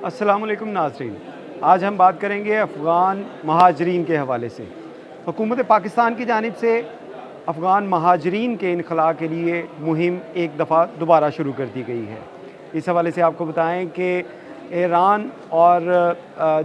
अस्सलामुअलैकुम नाज़रीन। आज हम बात करेंगे अफ़गान महाजरीन के हवाले से। हुकूमत पाकिस्तान की जानिब से अफ़गान महाजरीन के इनखला के लिए मुहिम एक दफ़ा दोबारा शुरू कर दी गई है। इस हवाले से आपको बताएं कि ईरान और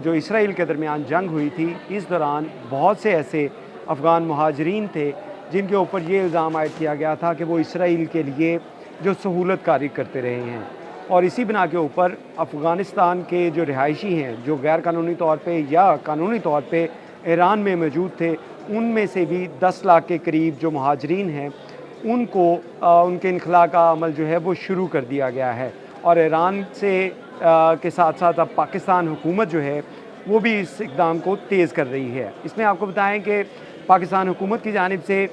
जो इसराइल के दरमियान जंग हुई थी, इस दौरान बहुत से ऐसे अफ़गान महाजरीन थे जिनके ऊपर ये इल्ज़ाम आयद किया गया था कि वो इसराइल के लिए जो सहूलत कारी करते रहे हैं, और इसी बिना के ऊपर अफ़गानिस्तान के जो रिहायशी हैं, जो गैर कानूनी तौर पे या कानूनी तौर पे ईरान में मौजूद थे, उनमें से भी 10 लाख के करीब जो महाजरीन हैं, उनको उनके इनखला का अमल जो है वो शुरू कर दिया गया है। और ईरान से के साथ साथ अब पाकिस्तान हुकूमत जो है वो भी इस इक़दाम को तेज़ कर रही है। इसमें आपको बताएं कि पाकिस्तान हुकूमत की जानिब से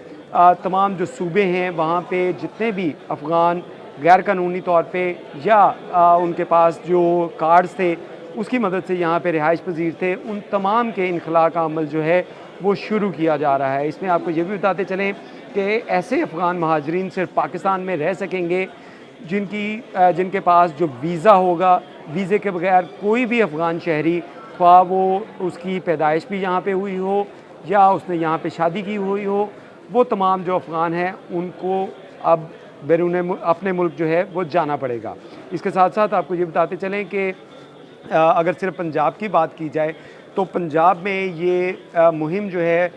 तमाम जो सूबे हैं वहाँ पे जितने भी अफ़गान गैर कानूनी तौर पे या उनके पास जो कार्ड्स थे उसकी मदद से यहाँ पे रिहाइश पज़ीर थे, उन तमाम के इनखला का अमल जो है वो शुरू किया जा रहा है। इसमें आपको ये भी बताते चलें कि ऐसे अफ़गान महाजरीन सिर्फ पाकिस्तान में रह सकेंगे जिनके पास जो वीज़ा होगा, वीज़े के बगैर कोई भी अफ़गान शहरी, ख्वाह वो उसकी पैदाइश भी यहाँ पे हुई हो या उसने यहाँ पे शादी की हुई हो, वो तमाम जो अफ़गान हैं उनको अब बैरून अपने मुल्क जो है वो जाना पड़ेगा। इसके साथ साथ आपको ये बताते चलें कि अगर सिर्फ पंजाब की बात की जाए तो पंजाब में ये मुहिम जो है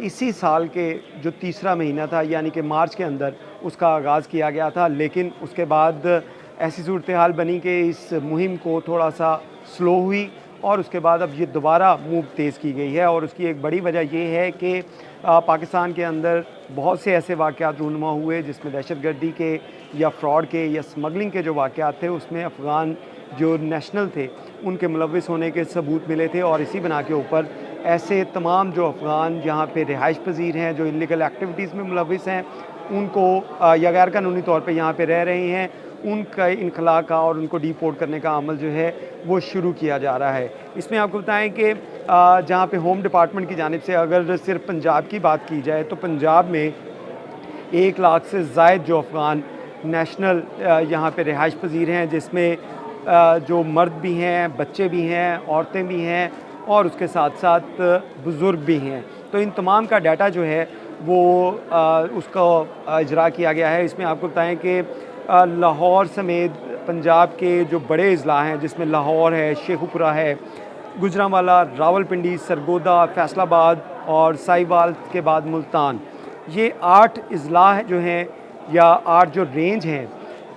इसी साल के जो तीसरा महीना था, यानी कि मार्च के अंदर उसका आगाज़ किया गया था। लेकिन उसके बाद ऐसी सूरत हाल बनी कि इस मुहिम को थोड़ा सा स्लो हुई और उसके बाद अब ये दोबारा मूव तेज़ की गई है। और उसकी एक बड़ी वजह ये है कि पाकिस्तान के अंदर बहुत से ऐसे वाक़यात रूनुमा हुए जिसमें दहशतगर्दी के या फ्रॉड के या स्मगलिंग के जो वाक़यात थे उसमें अफ़गान जो नेशनल थे उनके मुलविस होने के सबूत मिले थे। और इसी बना के ऊपर ऐसे तमाम जो अफ़गान यहाँ पे रिहाइश पज़ीर हैं, जो इल्लीगल एक्टिविटीज़ में मुलविस हैं, उनको या गैर कानूनी तौर पे यहाँ पे रह रहे हैं, उनका इनखला का और उनको डिपोर्ट करने का अमल जो है वो शुरू किया जा रहा है। इसमें आपको बताएं कि जहाँ पे होम डिपार्टमेंट की जानिब से अगर सिर्फ पंजाब की बात की जाए तो पंजाब में 1 लाख से ज़ायद जो अफ़गान नेशनल यहाँ पे रिहाइश पज़ीर हैं, जिसमें जो मर्द भी हैं, बच्चे भी हैं, औरतें भी हैं और उसके साथ साथ बुज़ुर्ग भी हैं। तो इन तमाम का डाटा जो है वो उसका इजरा किया गया है। इसमें आपको बताएं कि लाहौर समेत पंजाब के जो बड़े अज़ला हैं, जिसमें लाहौर है, शेखुपुरा है, गुजरांवाला, रावलपिंडी, सरगोदा, फैसलाबाद और साहिवाल के बाद मुल्तान, ये 8 अज़ला जो हैं या 8 जो रेंज हैं,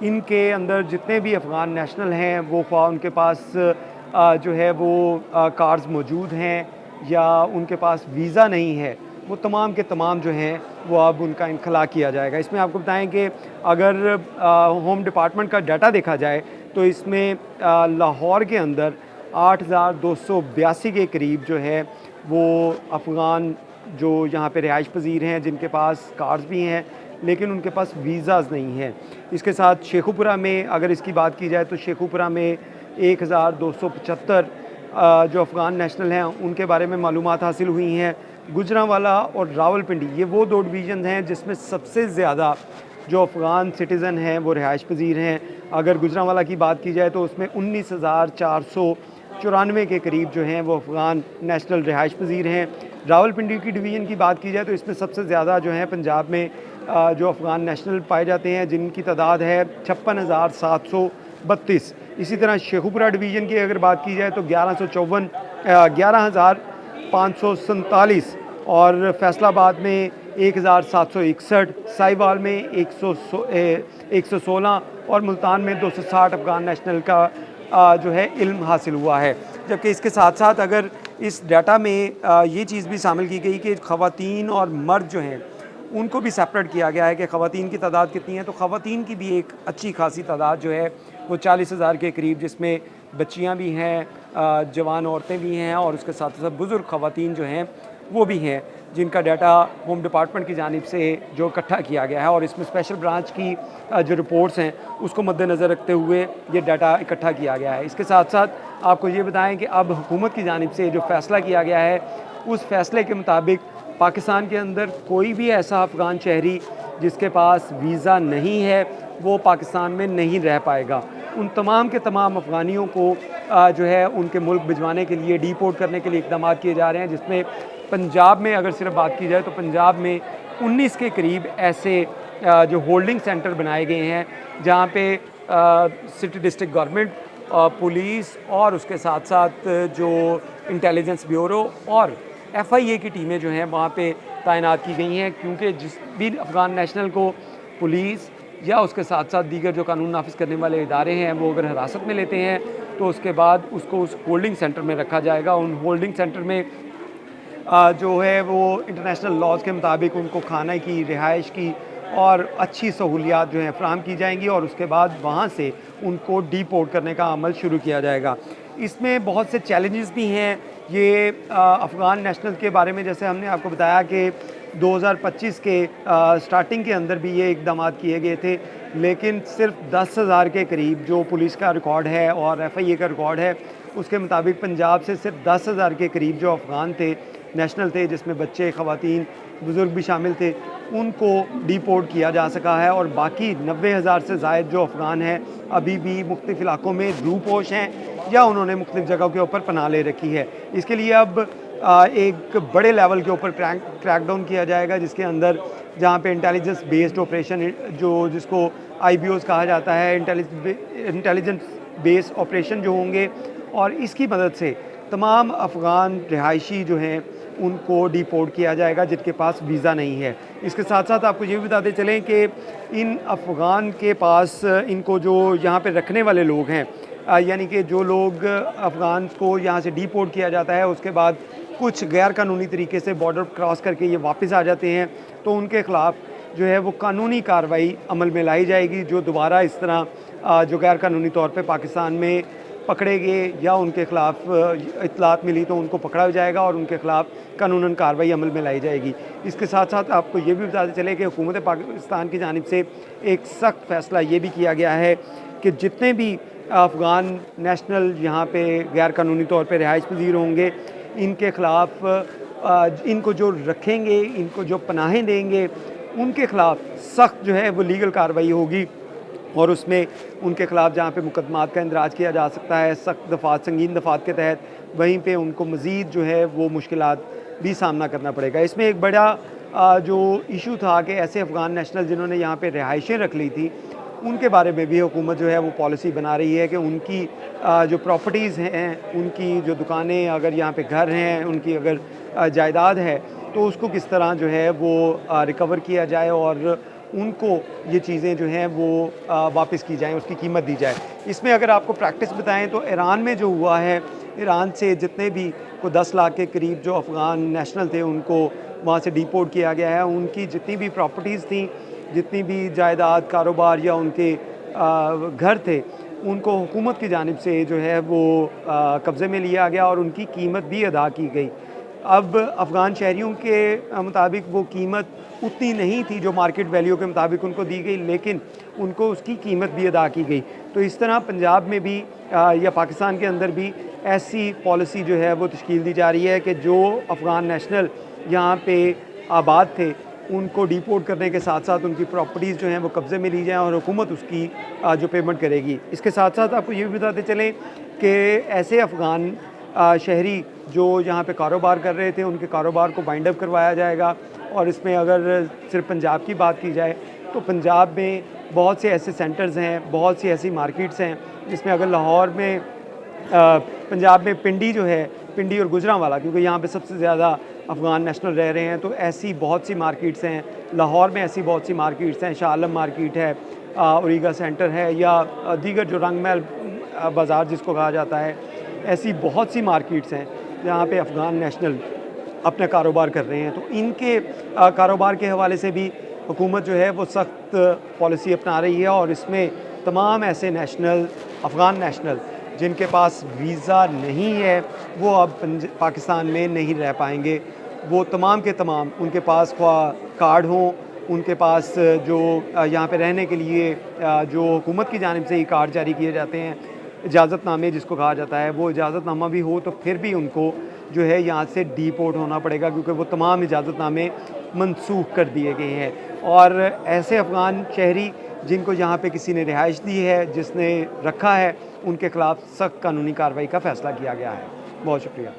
इनके अंदर जितने भी अफ़गान नेशनल हैं वो ख्वाह उनके पास जो है वो कार्ड्स मौजूद हैं या उनके पास वीज़ा नहीं है, वो तमाम के तमाम जो हैं वो अब उनका इनखला किया जाएगा। इसमें आपको बताएं कि अगर होम डिपार्टमेंट का डाटा देखा जाए तो इसमें लाहौर के अंदर 8,282 के करीब जो है वो अफ़गान जो यहाँ पे रिहाइश पज़ीर हैं, जिनके पास कार्ड्स भी हैं लेकिन उनके पास वीज़ाज़ नहीं हैं। इसके साथ शेखुपुरा में अगर इसकी बात की जाए तो शेखुपुरा में 1,275 जो अफ़गान नेशनल हैं उनके बारे में मालूमात हासिल हुई हैं। गुजरांवाला और रावलपिंडी ये वो 2 डिवीज़न हैं जिसमें सबसे ज़्यादा जो अफ़गान सिटीज़न हैं वो रिहाइश पज़ीर हैं। अगर गुजरांवाला की बात की जाए तो उसमें 19,494 के करीब जो हैं वो अफ़गान नेशनल रिहाइश पज़ीर हैं। रावलपिंडी की डिवीज़न की बात की जाए तो इसमें सबसे ज़्यादा जो है पंजाब में जो अफ़गान नेशनल पाए जाते हैं, जिनकी तादाद है 56,732। इसी तरह शेखुपुरा डिवीज़न की अगर बात की जाए तो 11,547 और फैसलाबाद में 1,761, साहिवाल में 116 और मुल्तान में 260 अफ़गान नेशनल का जो है इल्म हासिल हुआ है। जबकि इसके साथ साथ अगर इस डाटा में ये चीज़ भी शामिल की गई कि ख़वातीन और मर्द जो हैं उनको भी सेपरेट किया गया है कि ख़वातीन की तादाद कितनी है, तो ख़वातीन की भी एक अच्छी खासी तादाद जो है वो 40,000 के करीब, जिसमें बच्चियां भी हैं, जवान औरतें भी हैं और उसके साथ साथ बुज़ुर्ग ख़वातीन जो हैं वो भी हैं, जिनका डाटा होम डिपार्टमेंट की जानिब से जो इकट्ठा किया गया है। और इसमें स्पेशल ब्रांच की जो रिपोर्ट्स हैं उसको मद्देनज़र रखते हुए ये डाटा इकट्ठा किया गया है। इसके साथ साथ आपको ये बताएं कि अब हुकूमत की जानिब से जो फ़ैसला किया गया है उस फ़ैसले के मुताबिक पाकिस्तान के अंदर कोई भी ऐसा अफ़गान शहरी जिसके पास वीज़ा नहीं है वो पाकिस्तान में नहीं रह पाएगा। उन तमाम के तमाम अफ़गानियों को जो है उनके मुल्क भिजवाने के लिए, डिपोर्ट करने के लिए इक़दाम किए जा रहे हैं, जिसमें पंजाब में अगर सिर्फ बात की जाए तो पंजाब में 19 के करीब ऐसे जो होल्डिंग सेंटर बनाए गए हैं, जहाँ पे सिटी डिस्ट्रिक्ट गवर्नमेंट, पुलिस और उसके साथ साथ जो इंटेलिजेंस ब्यूरो और FIA की टीमें जो हैं वहाँ पे तैनात की गई हैं, क्योंकि जिस भी अफ़गान नेशनल को पुलिस या उसके साथ साथ दीगर जो कानून नाफिज करने वाले इदारे हैं वो अगर हिरासत में लेते हैं तो उसके बाद उसको उस होल्डिंग सेंटर में रखा जाएगा। उन होल्डिंग सेंटर में जो है वो इंटरनेशनल लॉज के मुताबिक उनको खाने की, रिहाइश की और अच्छी सहूलियात जो हैं फ़राहम की जाएंगी और उसके बाद वहाँ से उनको डिपोर्ट करने का अमल शुरू किया जाएगा। इसमें बहुत से चैलेंजेस भी हैं। ये अफ़गान नेशनल के बारे में जैसे हमने आपको बताया कि 2025 के स्टार्टिंग के अंदर भी ये इक़दाम किए गए थे, लेकिन सिर्फ 10,000 के करीब जो पुलिस का रिकॉर्ड है और FIA का रिकॉर्ड है, उसके मुताबिक पंजाब से सिर्फ 10,000 के करीब जो अफ़गान थे, नेशनल थे, जिसमें बच्चे, ख़वातीन, बुज़ुर्ग भी शामिल थे, उनको डिपोर्ट किया जा सका है और बाकी 90,000 से ज़ायद जो अफ़गान हैं अभी भी मुख्तलिफ़ इलाकों में रूपोश हैं या उन्होंने मुख्तलिफ़ जगहों के ऊपर पनाह ले रखी है। इसके लिए अब एक बड़े लेवल के ऊपर क्रैकडाउन किया जाएगा, जिसके अंदर जहाँ पे इंटेलिजेंस बेस्ड ऑपरेशन जो जिसको IBOs कहा जाता है, इंटेलिजेंस बेस्ड ऑपरेशन जो होंगे, और इसकी मदद से तमाम अफ़गान रिहायशी जो हैं उनको डिपोर्ट किया जाएगा जिनके पास वीज़ा नहीं है। इसके साथ साथ आपको ये भी बताते चलें कि इन अफ़गान के पास इनको जो यहाँ पे रखने वाले लोग हैं, यानी कि जो लोग अफ़गान को यहाँ से डिपोर्ट किया जाता है, उसके बाद कुछ गैर कानूनी तरीके से बॉर्डर क्रॉस करके ये वापस आ जाते हैं, तो उनके ख़िलाफ़ जो है वो कानूनी कार्रवाई अमल में लाई जाएगी। जो दोबारा इस तरह जो गैर कानूनी तौर पे पाकिस्तान में पकड़े गए या उनके ख़िलाफ़ इत्तलात मिली तो उनको पकड़ा जाएगा और उनके ख़िलाफ़ कानूनन कार्रवाई अमल में लाई जाएगी। इसके साथ साथ आपको ये भी बताते चले कि हुकूमत पाकिस्तान की जानिब से एक सख्त फ़ैसला ये भी किया गया है कि जितने भी अफ़गान नेशनल यहाँ पे गैर कानूनी तौर पे रिहाइश पज़ीर होंगे, इनके ख़िलाफ़ इनको जो रखेंगे, इनको जो पनाहें देंगे, उनके ख़िलाफ़ सख्त जो है वो लीगल कार्रवाई होगी और उसमें उनके ख़िलाफ़ जहाँ पे मुकदमात का इंदराज किया जा सकता है सख्त दफ़ात, संगीन दफ़ात के तहत, वहीं पे उनको मज़ीद जो है वो मुश्किलात भी सामना करना पड़ेगा। इसमें एक बड़ा जो इशू था कि ऐसे अफ़गान नेशनल जिन्होंने यहाँ पे रिहाइशें रख ली थी, उनके बारे में भी हुकूमत जो है वो पॉलिसी बना रही है कि उनकी जो प्रॉपर्टीज़ हैं, उनकी जो दुकानें, अगर यहाँ पे घर हैं, उनकी अगर जायदाद है, तो उसको किस तरह जो है वो रिकवर किया जाए और उनको ये चीज़ें जो हैं वो वापस की जाएँ, उसकी कीमत दी जाए। इसमें अगर आपको प्रैक्टिस बताएं तो ईरान में जो हुआ है, ईरान से जितने भी को 10 लाख के करीब जो अफ़गान नेशनल थे उनको वहाँ से डिपोर्ट किया गया है। उनकी जितनी भी प्रॉपर्टीज़ थी, जितनी भी जायदाद, कारोबार या उनके घर थे, उनको हुकूमत की जानिब से जो है वो कब्ज़े में लिया गया और उनकी कीमत भी अदा की गई। अब अफ़गान शहरियों के मुताबिक वो कीमत उतनी नहीं थी जो मार्केट वैल्यू के मुताबिक उनको दी गई, लेकिन उनको उसकी कीमत भी अदा की गई। तो इस तरह पंजाब में भी या पाकिस्तान के अंदर भी ऐसी पॉलिसी जो है वो तश्कील दी जा रही है कि जो अफ़गान नेशनल यहाँ पे आबाद थे, उनको डिपोर्ट करने के साथ साथ उनकी प्रॉपर्टीज़ जो हैं वो कब्ज़े में ली जाएँ और हुकूमत उसकी जो पेमेंट करेगी। इसके साथ साथ आपको ये भी बताते चलें कि ऐसे अफ़गान शहरी जो यहाँ पे कारोबार कर रहे थे, उनके कारोबार को वाइंड अप करवाया जाएगा। और इसमें अगर सिर्फ पंजाब की बात की जाए तो पंजाब में बहुत से ऐसे सेंटर्स हैं, बहुत सी ऐसी मार्केट्स हैं, जिसमें अगर लाहौर में पंजाब में पिंडी जो है, पिंडी और गुजरांवाला, क्योंकि यहाँ पे सबसे ज़्यादा अफ़गान नेशनल रह रहे हैं, तो ऐसी बहुत सी मार्केट्स हैं। लाहौर में ऐसी बहुत सी मार्केट्स हैं, शाह आलम मार्केट है, औरीगा सेंटर है, या दीगर जो रंग महल बाज़ार जिसको कहा जाता है, ऐसी बहुत सी मार्केट्स हैं जहाँ पे अफ़गान नेशनल अपना कारोबार कर रहे हैं। तो इनके कारोबार के हवाले से भी हुकूमत जो है वो सख्त पॉलिसी अपना रही है और इसमें तमाम ऐसे नेशनल, अफ़गान नेशनल जिनके पास वीज़ा नहीं है, वो अब पाकिस्तान में नहीं रह पाएंगे। वो तमाम के तमाम, उनके पास ख्वाह कार्ड हों, उनके पास जो यहाँ पे रहने के लिए जो हुकूमत की जानिब से ही कार्ड जारी किए जाते हैं, इजाज़तनामे जिसको कहा जाता है, वो इजाज़तनामा भी हो तो फिर भी उनको जो है यहाँ से डिपोर्ट होना पड़ेगा, क्योंकि वो तमाम इजाज़तनामे मनसूख कर दिए गए हैं। और ऐसे अफ़गान शहरी जिनको यहाँ पे किसी ने रिहाइश दी है, जिसने रखा है, उनके खिलाफ सख्त कानूनी कार्रवाई का फ़ैसला किया गया है। बहुत शुक्रिया।